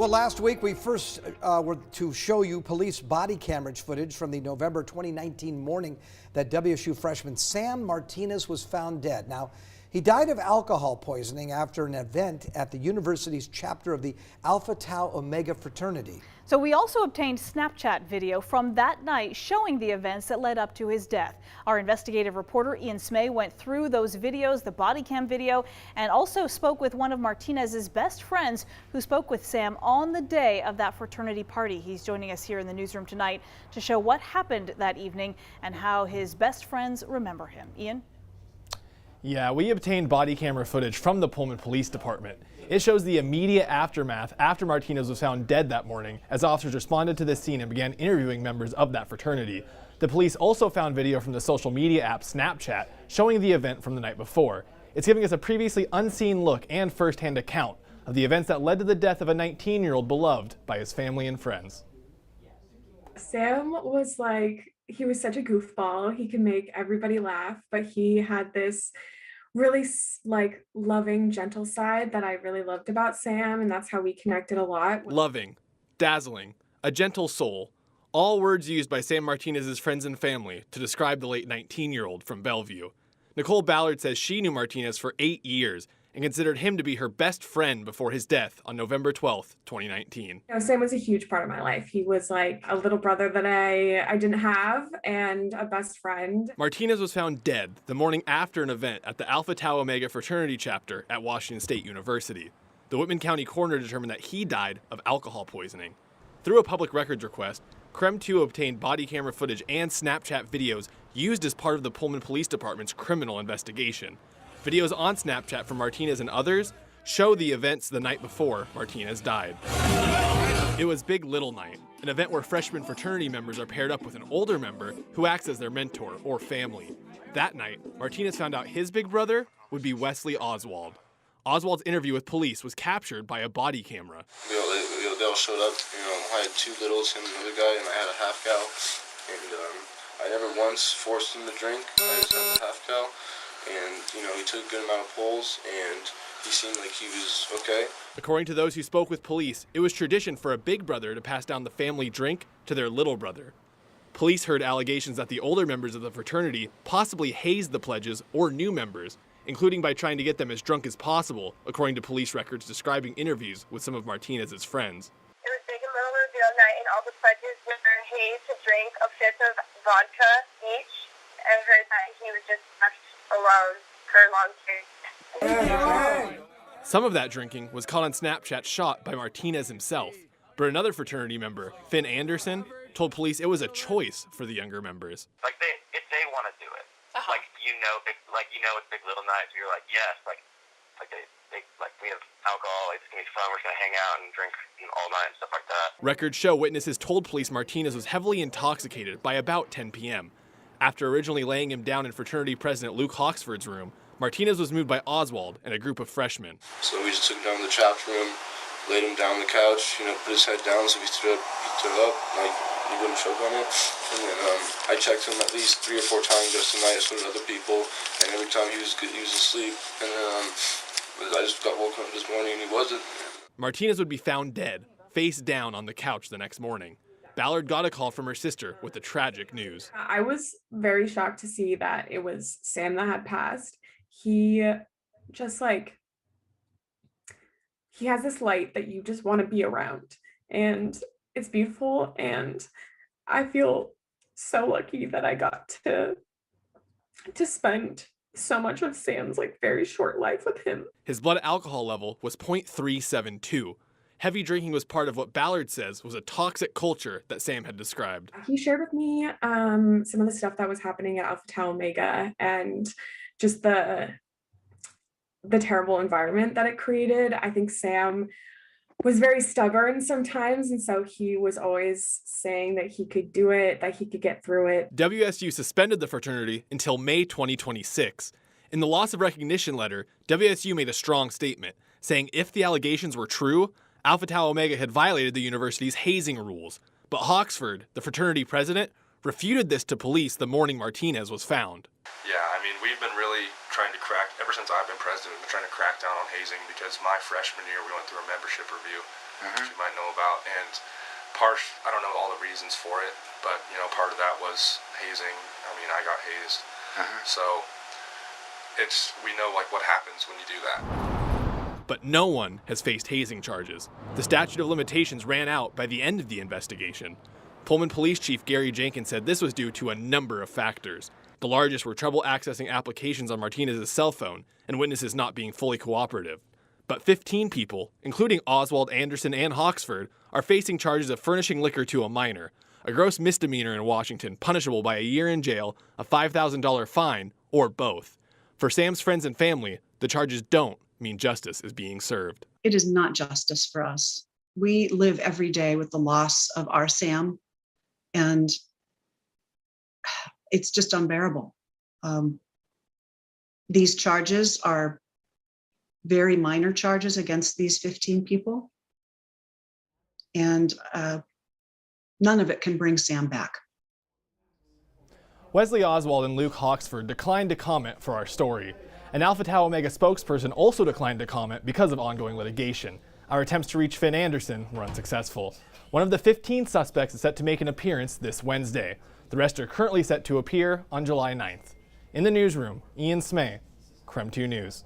Well, last week we first were to show you police body camera footage from the November 2019 morning that WSU freshman Sam Martinez was found dead. Now, he died of alcohol poisoning after an event at the university's chapter of the Alpha Tau Omega fraternity. So we also obtained Snapchat video from that night showing the events that led up to his death. Our investigative reporter Ian Smay went through those videos, the body cam video, and also spoke with one of Martinez's best friends who spoke with Sam on the day of that fraternity party. He's joining us here in the newsroom tonight to show what happened that evening and how his best friends remember him. Ian? Yeah, we obtained body camera footage from the Pullman Police Department. It shows the immediate aftermath after Martinez was found dead that morning as officers responded to the scene and began interviewing members of that fraternity. The police also found video from the social media app Snapchat showing the event from the night before. It's giving us a previously unseen look and firsthand account of the events that led to the death of a 19-year-old beloved by his family and friends. Sam was he was such a goofball. He could make everybody laugh, but he had this really loving, gentle side that I really loved about Sam, and that's how we connected a lot. Loving, dazzling, a gentle soul, all words used by Sam Martinez's friends and family to describe the late 19-year-old from Bellevue. Nicole Ballard says she knew Martinez for 8 years and considered him to be her best friend before his death on November 12th, 2019. Sam was a huge part of my life. He was like a little brother that I didn't have and a best friend. Martinez was found dead the morning after an event at the Alpha Tau Omega fraternity chapter at Washington State University. The Whitman-County coroner determined that he died of alcohol poisoning. Through a public records request, KREM 2 obtained body camera footage and Snapchat videos used as part of the Pullman Police Department's criminal investigation. Videos on Snapchat from Martinez and others show the events the night before Martinez died. It was Big Little Night, an event where freshman fraternity members are paired up with an older member who acts as their mentor or family. That night, Martinez found out his big brother would be Wesley Oswald. Oswald's interview with police was captured by a body camera. They all showed up. I had two littles, him and another guy, and I had a half cow. And I never once forced him to drink. I just had the half cow. And, he took a good amount of pulls, and he seemed like he was okay. According to those who spoke with police, it was tradition for a big brother to pass down the family drink to their little brother. Police heard allegations that the older members of the fraternity possibly hazed the pledges or new members, including by trying to get them as drunk as possible, according to police records describing interviews with some of Martinez's friends. It was big and little reveal night, and all the pledges were hazed to drink a fifth of vodka each, and heard that he was just left alone for a long period. Some of that drinking was caught on Snapchat shot by Martinez himself, but another fraternity member, Finn Anderson, told police it was a choice for the younger members. If they want to do it, it's Big Little Night, so you're like, yes, we have alcohol, it's gonna be fun, we're gonna hang out and drink all night and stuff like that. Records show witnesses told police Martinez was heavily intoxicated by about 10 p.m. After originally laying him down in fraternity president Luke Hawksford's room, Martinez was moved by Oswald and a group of freshmen. So we just took him down to the chapter room, laid him down on the couch, put his head down, so if he stood up, he wouldn't choke on it. And then I checked him at least 3 or 4 times just tonight, so did other people, and every time he was asleep. And then I just got woken up this morning and he wasn't. Martinez would be found dead, face down on the couch the next morning. Ballard got a call from her sister with the tragic news. I was very shocked to see that it was Sam that had passed. He just he has this light that you just want to be around, and it's beautiful, and I feel so lucky that I got to spend so much of Sam's very short life with him. His blood alcohol level was 0.372. Heavy drinking was part of what Ballard says was a toxic culture that Sam had described. He shared with me some of the stuff that was happening at Alpha Tau Omega and just the terrible environment that it created. I think Sam was very stubborn sometimes, and so he was always saying that he could do it, that he could get through it. WSU suspended the fraternity until May 2026. In the loss of recognition letter, WSU made a strong statement, saying if the allegations were true, Alpha Tau Omega had violated the university's hazing rules. But Hawksford, the fraternity president, refuted this to police the morning Martinez was found. Yeah, we've been really trying to crack ever since I've been president, I've been trying to crack down on hazing, because my freshman year we went through a membership review, which you might know about, and I don't know all the reasons for it, but part of that was hazing. I mean, I got hazed, so we know like what happens when you do that. But no one has faced hazing charges. The statute of limitations ran out by the end of the investigation. Pullman Police Chief Gary Jenkins said this was due to a number of factors. The largest were trouble accessing applications on Martinez's cell phone and witnesses not being fully cooperative. But 15 people, including Oswald, Anderson, and Hawksford, are facing charges of furnishing liquor to a minor, a gross misdemeanor in Washington punishable by a year in jail, a $5,000 fine, or both. For Sam's friends and family, the charges don't mean justice is being served. It is not justice for us. We live every day with the loss of our Sam, and it's just unbearable. These charges are very minor charges against these 15 people, and none of it can bring Sam back. Wesley Oswald and Luke Hawksford declined to comment for our story. An Alpha Tau Omega spokesperson also declined to comment because of ongoing litigation. Our attempts to reach Finn Anderson were unsuccessful. One of the 15 suspects is set to make an appearance this Wednesday. The rest are currently set to appear on July 9th. In the newsroom, Ian Smay, KREM 2 News.